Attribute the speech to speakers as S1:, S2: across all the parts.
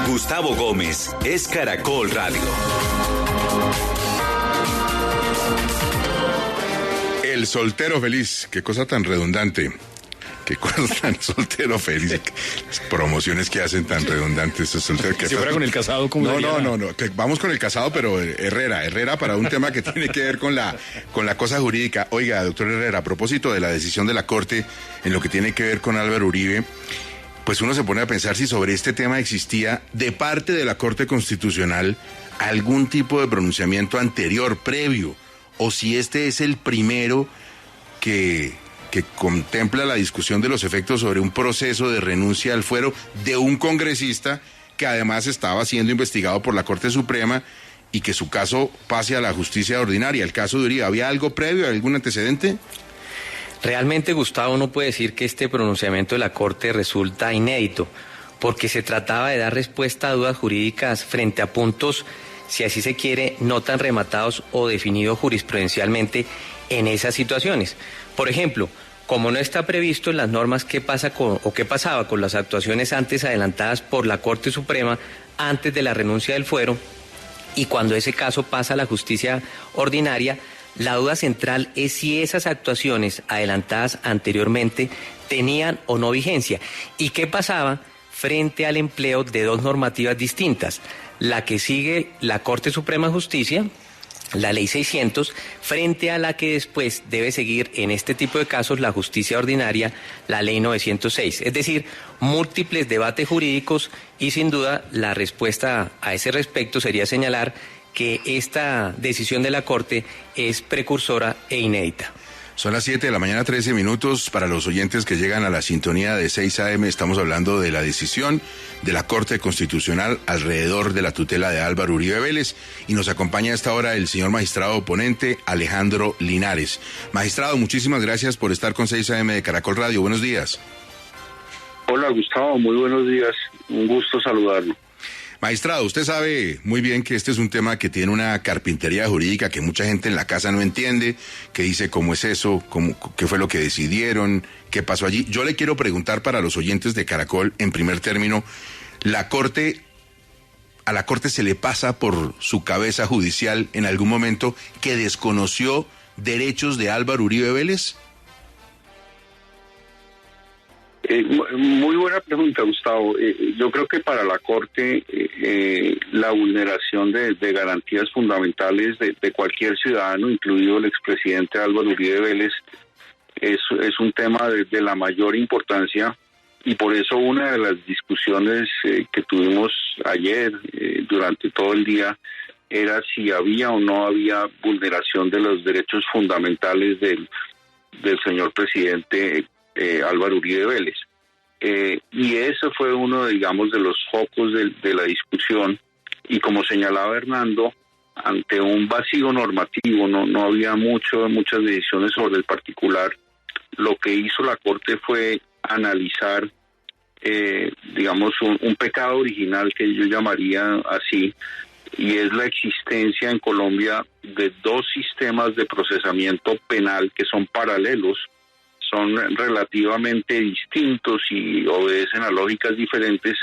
S1: Gustavo Gómez es Caracol Radio.
S2: El soltero feliz, qué cosa tan redundante. Qué cosa tan soltero feliz. Las promociones que hacen tan redundantes.
S3: Si fuera con el casado, ¿cómo
S2: No. Vamos con el casado, pero Herrera para un tema que tiene que ver con la cosa jurídica. Oiga, doctor Herrera, a propósito de la decisión de la Corte en lo que tiene que ver con Álvaro Uribe, pues uno se pone a pensar si sobre este tema existía de parte de la Corte Constitucional algún tipo de pronunciamiento anterior, previo, o si este es el primero que contempla la discusión de los efectos sobre un proceso de renuncia al fuero de un congresista que además estaba siendo investigado por la Corte Suprema y que su caso pase a la justicia ordinaria. El caso de Uribe, ¿había algo previo, algún antecedente?
S4: Realmente, Gustavo, uno puede decir que este pronunciamiento de la Corte resulta inédito, porque se trataba de dar respuesta a dudas jurídicas frente a puntos, si así se quiere, no tan rematados o definidos jurisprudencialmente en esas situaciones. Por ejemplo, como no está previsto en las normas qué pasaba con las actuaciones antes adelantadas por la Corte Suprema antes de la renuncia del fuero, y cuando ese caso pasa a la justicia ordinaria, la duda central es si esas actuaciones adelantadas anteriormente tenían o no vigencia, y qué pasaba frente al empleo de dos normativas distintas, la que sigue la Corte Suprema de Justicia, la Ley 600, frente a la que después debe seguir en este tipo de casos la justicia ordinaria, la Ley 906. Es decir, múltiples debates jurídicos, y sin duda la respuesta a ese respecto sería señalar que esta decisión de la Corte es precursora e inédita.
S2: Son las 7 de la mañana, 13 minutos. Para los oyentes que llegan a la sintonía de 6 AM, estamos hablando de la decisión de la Corte Constitucional alrededor de la tutela de Álvaro Uribe Vélez. Y nos acompaña a esta hora el señor magistrado oponente Alejandro Linares. Magistrado, muchísimas gracias por estar con 6 AM de Caracol Radio. Buenos días.
S5: Hola, Gustavo, muy buenos días. Un gusto saludarlo.
S2: Magistrado, usted sabe muy bien que este es un tema que tiene una carpintería jurídica que mucha gente en la casa no entiende, que dice cómo es eso, qué fue lo que decidieron, qué pasó allí. Yo le quiero preguntar para los oyentes de Caracol, en primer término, a la Corte se le pasa por su cabeza judicial en algún momento que desconoció derechos de Álvaro Uribe Vélez.
S5: Muy buena pregunta, Gustavo. Yo creo que para la Corte la vulneración de garantías fundamentales de cualquier ciudadano, incluido el expresidente Álvaro Uribe Vélez, es un tema de la mayor importancia, y por eso una de las discusiones que tuvimos ayer durante todo el día era si había o no había vulneración de los derechos fundamentales del señor presidente Álvaro Uribe Vélez. Y eso fue uno, digamos, de los focos de la discusión, y como señalaba Hernando, ante un vacío normativo, no había muchas decisiones sobre el particular. Lo que hizo la Corte fue analizar, digamos, un pecado original que yo llamaría así, y es la existencia en Colombia de dos sistemas de procesamiento penal que son paralelos, son relativamente distintos y obedecen a lógicas diferentes,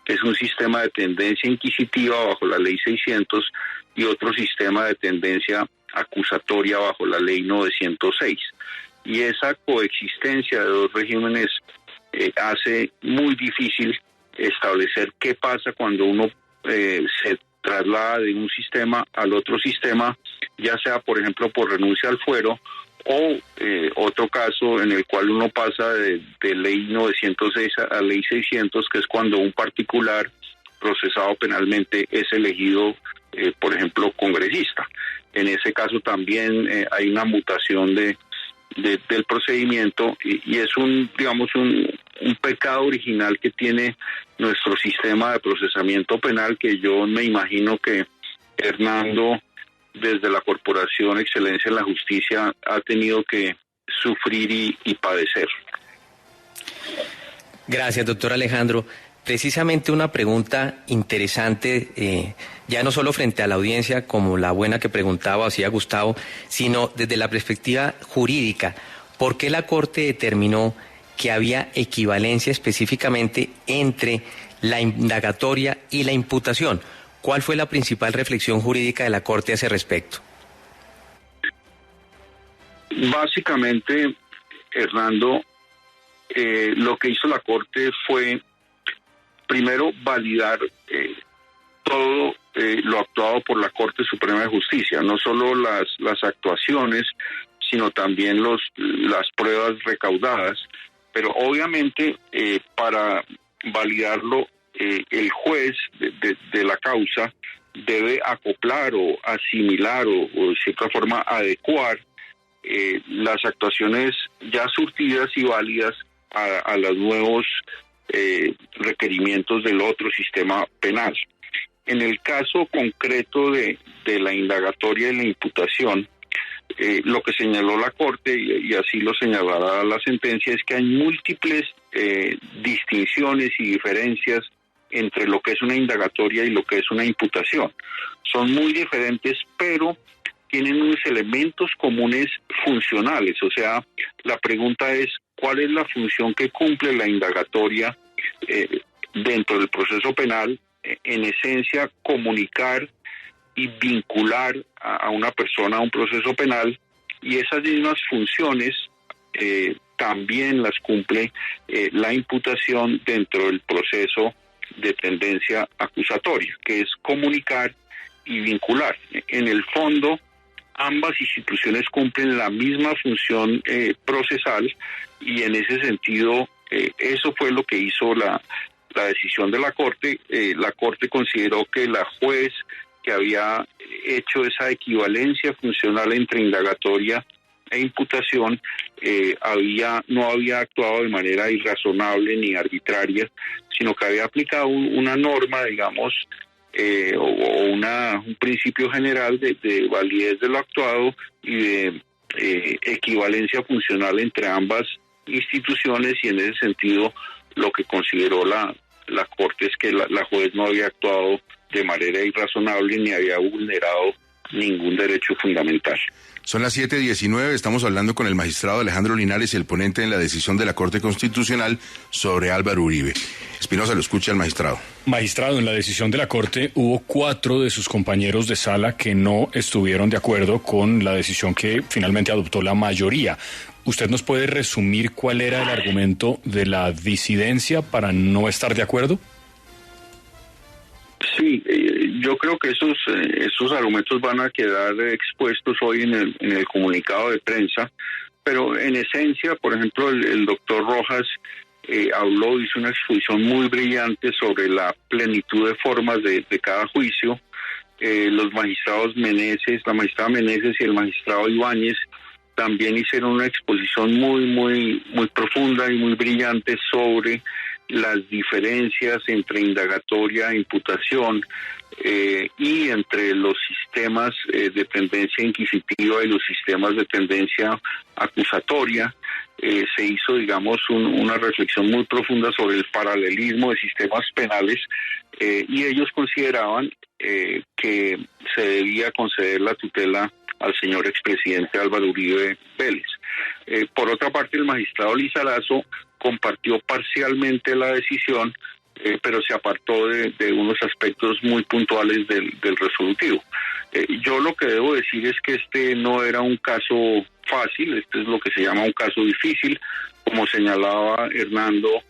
S5: que es un sistema de tendencia inquisitiva bajo la Ley 600 y otro sistema de tendencia acusatoria bajo la Ley 906. Y esa coexistencia de dos regímenes hace muy difícil establecer qué pasa cuando uno se traslada de un sistema al otro sistema, ya sea, por ejemplo, por renuncia al fuero, o otro caso en el cual uno pasa de Ley 906 a Ley 600, que es cuando un particular procesado penalmente es elegido, por ejemplo, congresista. En ese caso también hay una mutación del procedimiento, y es un pecado original que tiene nuestro sistema de procesamiento penal, que yo me imagino que Hernando, desde la Corporación Excelencia en la Justicia, ha tenido que sufrir y padecer.
S4: Gracias, doctor Alejandro. Precisamente una pregunta interesante, ya no solo frente a la audiencia, como la buena que preguntaba o hacía Gustavo, sino desde la perspectiva jurídica. ¿Por qué la Corte determinó que había equivalencia específicamente entre la indagatoria y la imputación. ¿Cuál fue la principal reflexión jurídica de la Corte a ese respecto?
S5: Básicamente, Hernando, lo que hizo la Corte fue, primero, validar todo lo actuado por la Corte Suprema de Justicia, no solo las actuaciones, sino también las pruebas recaudadas, pero obviamente para validarlo, el juez de la causa debe acoplar o asimilar o de cierta forma adecuar las actuaciones ya surtidas y válidas a los nuevos requerimientos del otro sistema penal. En el caso concreto de la indagatoria y la imputación, lo que señaló la Corte, y así lo señalará la sentencia, es que hay múltiples distinciones y diferencias entre lo que es una indagatoria y lo que es una imputación. Son muy diferentes, pero tienen unos elementos comunes funcionales. O sea, la pregunta es, ¿cuál es la función que cumple la indagatoria dentro del proceso penal? En esencia, comunicar y vincular a una persona a un proceso penal, y esas mismas funciones también las cumple la imputación dentro del proceso de tendencia acusatoria, que es comunicar y vincular. En el fondo, ambas instituciones cumplen la misma función procesal, y en ese sentido, eso fue lo que hizo la decisión de la Corte. La Corte consideró que la juez que había hecho esa equivalencia funcional entre indagatoria e imputación no había actuado de manera irrazonable ni arbitraria, sino que había aplicado una norma, digamos, o un principio general de validez de lo actuado y de equivalencia funcional entre ambas instituciones, y en ese sentido lo que consideró la Corte es que la juez no había actuado de manera irrazonable ni había vulnerado ningún derecho fundamental.
S2: Son las 7:19, estamos hablando con el magistrado Alejandro Linares, el ponente en la decisión de la Corte Constitucional sobre Álvaro Uribe. Espinosa, lo escucha el magistrado.
S3: Magistrado, en la decisión de la Corte hubo 4 de sus compañeros de sala que no estuvieron de acuerdo con la decisión que finalmente adoptó la mayoría. ¿Usted nos puede resumir cuál era el argumento de la disidencia para no estar de acuerdo?
S5: Sí, yo creo que esos argumentos van a quedar expuestos hoy en el comunicado de prensa, pero en esencia, por ejemplo, el doctor Rojas hizo una exposición muy brillante sobre la plenitud de formas de cada juicio. Los magistrados la magistrada Meneses y el magistrado Ibáñez también hicieron una exposición muy profunda y muy brillante sobre las diferencias entre indagatoria e imputación y entre los sistemas de tendencia inquisitiva y los sistemas de tendencia acusatoria. Se hizo, digamos, una reflexión muy profunda sobre el paralelismo de sistemas penales, y ellos consideraban que se debía conceder la tutela al señor expresidente Álvaro Uribe Vélez. Por otra parte, el magistrado Lizarazo compartió parcialmente la decisión, pero se apartó de unos aspectos muy puntuales del resolutivo. Yo lo que debo decir es que este no era un caso fácil, este es lo que se llama un caso difícil. Como señalaba Hernando,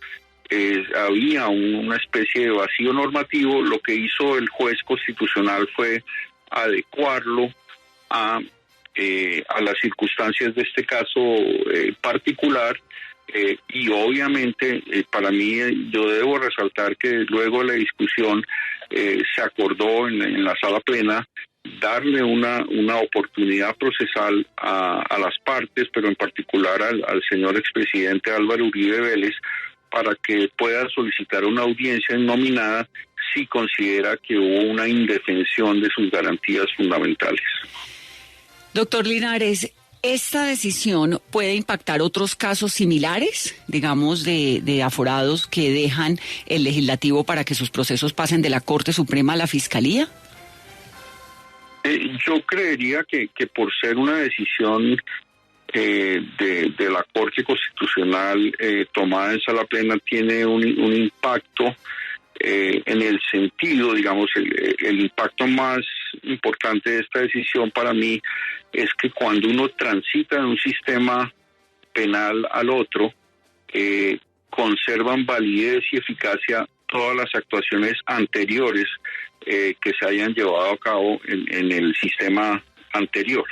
S5: había una especie de vacío normativo. Lo que hizo el juez constitucional fue adecuarlo a las circunstancias de este caso particular, y obviamente para mí yo debo resaltar que luego de la discusión se acordó en la sala plena darle una oportunidad procesal a las partes, pero en particular al señor expresidente Álvaro Uribe Vélez, para que pueda solicitar una audiencia nominada si considera que hubo una indefensión de sus garantías fundamentales.
S6: Doctor Linares, ¿esta decisión puede impactar otros casos similares, digamos, de aforados que dejan el legislativo para que sus procesos pasen de la Corte Suprema a la Fiscalía?
S5: Yo creería que por ser una decisión de la Corte Constitucional tomada en sala plena tiene un impacto en el sentido, digamos, el impacto más importante de esta decisión para mí es que cuando uno transita de un sistema penal al otro, conservan validez y eficacia todas las actuaciones anteriores que se hayan llevado a cabo en el sistema anterior.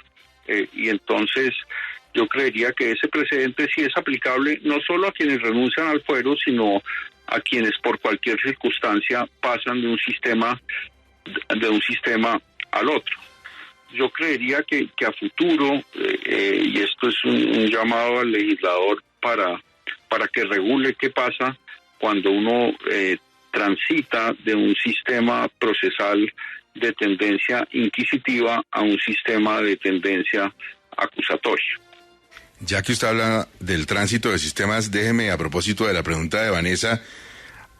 S5: Y entonces yo creería que ese precedente sí es aplicable no solo a quienes renuncian al fuero, sino a quienes por cualquier circunstancia pasan de un sistema al otro. Yo creería que a futuro, y esto es un llamado al legislador para que regule qué pasa cuando uno transita de un sistema procesal de tendencia inquisitiva a un sistema de tendencia acusatoria.
S2: Ya que usted habla del tránsito de sistemas, déjeme, a propósito de la pregunta de Vanessa,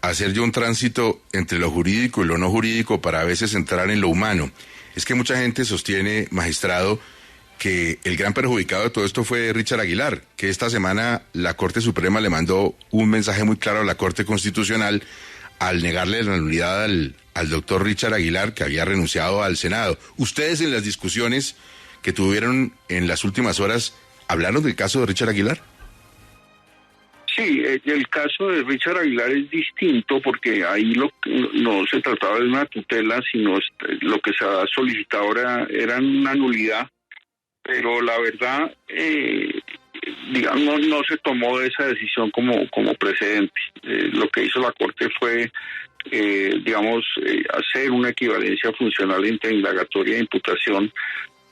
S2: hacer yo un tránsito entre lo jurídico y lo no jurídico para a veces entrar en lo humano. Es que mucha gente sostiene, magistrado, que el gran perjudicado de todo esto fue Richard Aguilar, que esta semana la Corte Suprema le mandó un mensaje muy claro a la Corte Constitucional al negarle la nulidad al doctor Richard Aguilar, que había renunciado al Senado. Ustedes en las discusiones que tuvieron en las últimas horas, ¿hablaron del caso de Richard Aguilar?
S5: Sí, el caso de Richard Aguilar es distinto porque ahí no se trataba de una tutela, sino lo que se ha solicitado era una nulidad, pero la verdad, digamos, no se tomó esa decisión como precedente. Lo que hizo la Corte fue, hacer una equivalencia funcional entre indagatoria e imputación,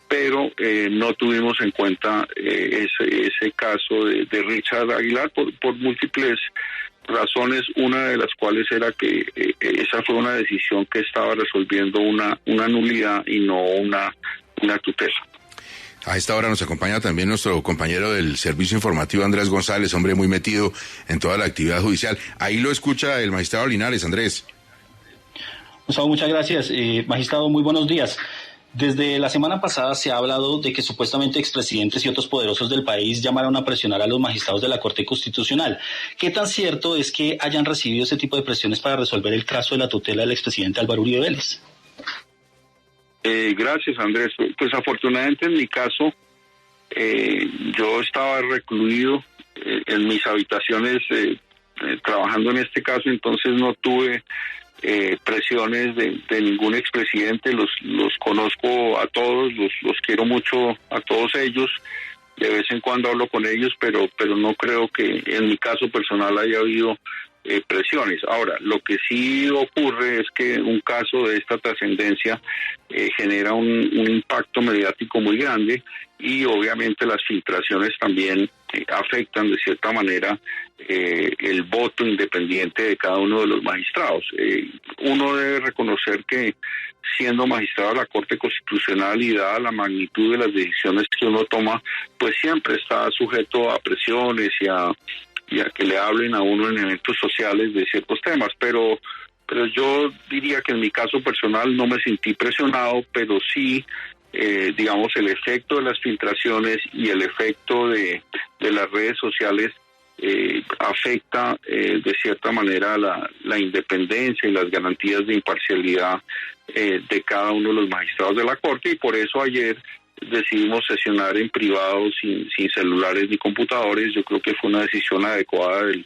S5: pero no tuvimos en cuenta ese caso de Richard Aguilar por múltiples razones, una de las cuales era que esa fue una decisión que estaba resolviendo una nulidad y no una tutela.
S2: A esta hora nos acompaña también nuestro compañero del Servicio Informativo, Andrés González, hombre muy metido en toda la actividad judicial. Ahí lo escucha el magistrado Linares. Andrés.
S7: Gustavo, muchas gracias. Magistrado, muy buenos días. Desde la semana pasada se ha hablado de que supuestamente expresidentes y otros poderosos del país llamaron a presionar a los magistrados de la Corte Constitucional. ¿Qué tan cierto es que hayan recibido ese tipo de presiones para resolver el caso de la tutela del expresidente Álvaro Uribe Vélez?
S5: Gracias, Andrés. Pues afortunadamente en mi caso, yo estaba recluido en mis habitaciones trabajando en este caso, entonces no tuve presiones de ningún expresidente. Los conozco a todos, los quiero mucho a todos ellos. De vez en cuando hablo con ellos, pero no creo que en mi caso personal haya habido presiones. Ahora, lo que sí ocurre es que un caso de esta trascendencia genera un impacto mediático muy grande y obviamente las filtraciones también afectan de cierta manera el voto independiente de cada uno de los magistrados. Uno debe reconocer que siendo magistrado de la Corte Constitucional y dada la magnitud de las decisiones que uno toma, pues siempre está sujeto a presiones y a que le hablen a uno en eventos sociales de ciertos temas, pero yo diría que en mi caso personal no me sentí presionado, pero sí, el efecto de las filtraciones y el efecto de las redes sociales afecta de cierta manera la independencia y las garantías de imparcialidad de cada uno de los magistrados de la Corte, y por eso ayer decidimos sesionar en privado sin celulares ni computadores. Yo creo que fue una decisión adecuada del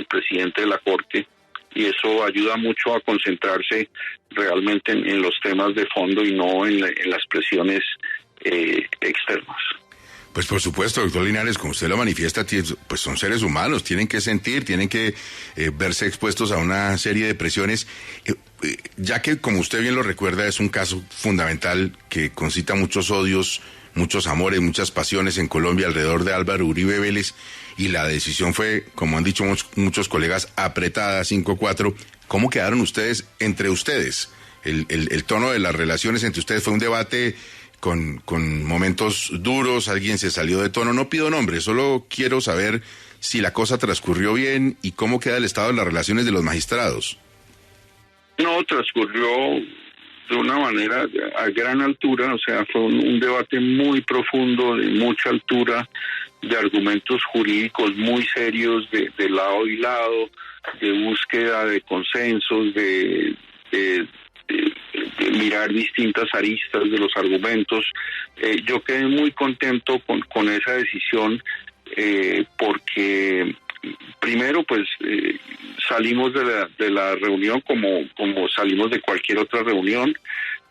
S5: presidente de la Corte y eso ayuda mucho a concentrarse realmente en los temas de fondo y no en las presiones externas.
S2: Pues por supuesto, doctor Linares, como usted lo manifiesta, pues son seres humanos, tienen que sentir, tienen que verse expuestos a una serie de presiones, ya que, como usted bien lo recuerda, es un caso fundamental que concita muchos odios, muchos amores, muchas pasiones en Colombia alrededor de Álvaro Uribe Vélez, y la decisión fue, como han dicho muchos colegas, apretada, 5-4. ¿Cómo quedaron ustedes entre ustedes? El tono de las relaciones entre ustedes fue un debate con momentos duros, alguien se salió de tono. No pido nombres, solo quiero saber si la cosa transcurrió bien y cómo queda el estado de las relaciones de los magistrados.
S5: No, transcurrió de una manera a gran altura, o sea, fue un debate muy profundo, de mucha altura, de argumentos jurídicos muy serios de lado y lado. búsqueda de consensos, de mirar distintas aristas de los argumentos. Yo quedé muy contento con esa decisión porque primero pues salimos de la reunión como salimos de cualquier otra reunión.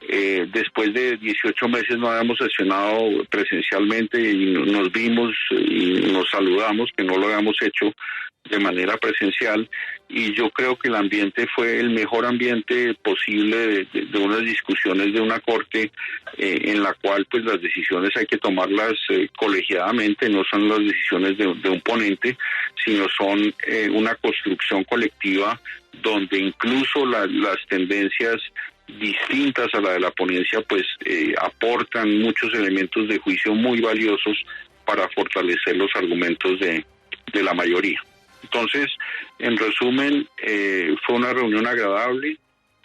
S5: Después de 18 meses no habíamos sesionado presencialmente y nos vimos y nos saludamos, que no lo habíamos hecho de manera presencial, y yo creo que el ambiente fue el mejor ambiente posible de unas discusiones de una corte en la cual pues las decisiones hay que tomarlas colegiadamente, no son las decisiones de un ponente, sino son una construcción colectiva donde incluso las tendencias distintas a la de la ponencia pues aportan muchos elementos de juicio muy valiosos para fortalecer los argumentos de la mayoría. Entonces, en resumen, fue una reunión agradable,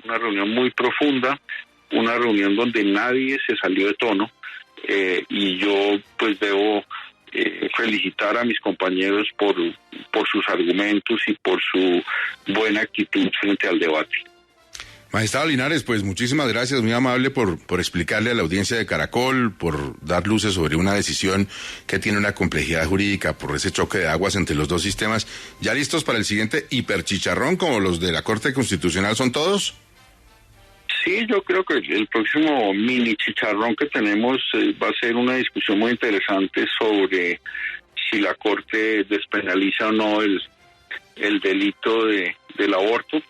S5: una reunión muy profunda, una reunión donde nadie se salió de tono, y yo pues debo felicitar a mis compañeros por sus argumentos y por su buena actitud frente al debate.
S2: Magistrado Linares, pues muchísimas gracias, muy amable por explicarle a la audiencia de Caracol, por dar luces sobre una decisión que tiene una complejidad jurídica por ese choque de aguas entre los dos sistemas. ¿Ya listos para el siguiente hiperchicharrón como los de la Corte Constitucional son todos?
S5: Sí, yo creo que el próximo mini chicharrón que tenemos va a ser una discusión muy interesante sobre si la Corte despenaliza o no el delito del aborto.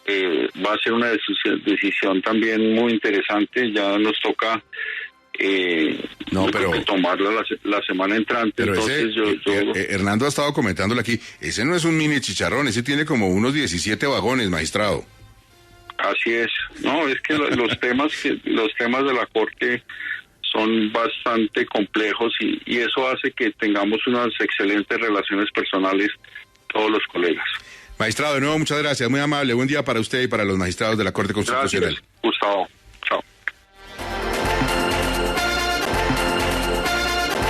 S5: Va a ser una decisión también muy interesante. Ya nos toca tomarla la semana entrante.
S2: Pero
S5: entonces
S2: Hernando ha estado comentándole aquí, ese no es un mini chicharrón, ese tiene como unos 17 vagones, magistrado.
S5: Así es. No, es que los temas de la Corte son bastante complejos y eso hace que tengamos unas excelentes relaciones personales todos los colegas.
S2: Magistrado, de nuevo, muchas gracias, muy amable, buen día para usted y para los magistrados de la Corte Constitucional.
S5: Gracias, Gustavo.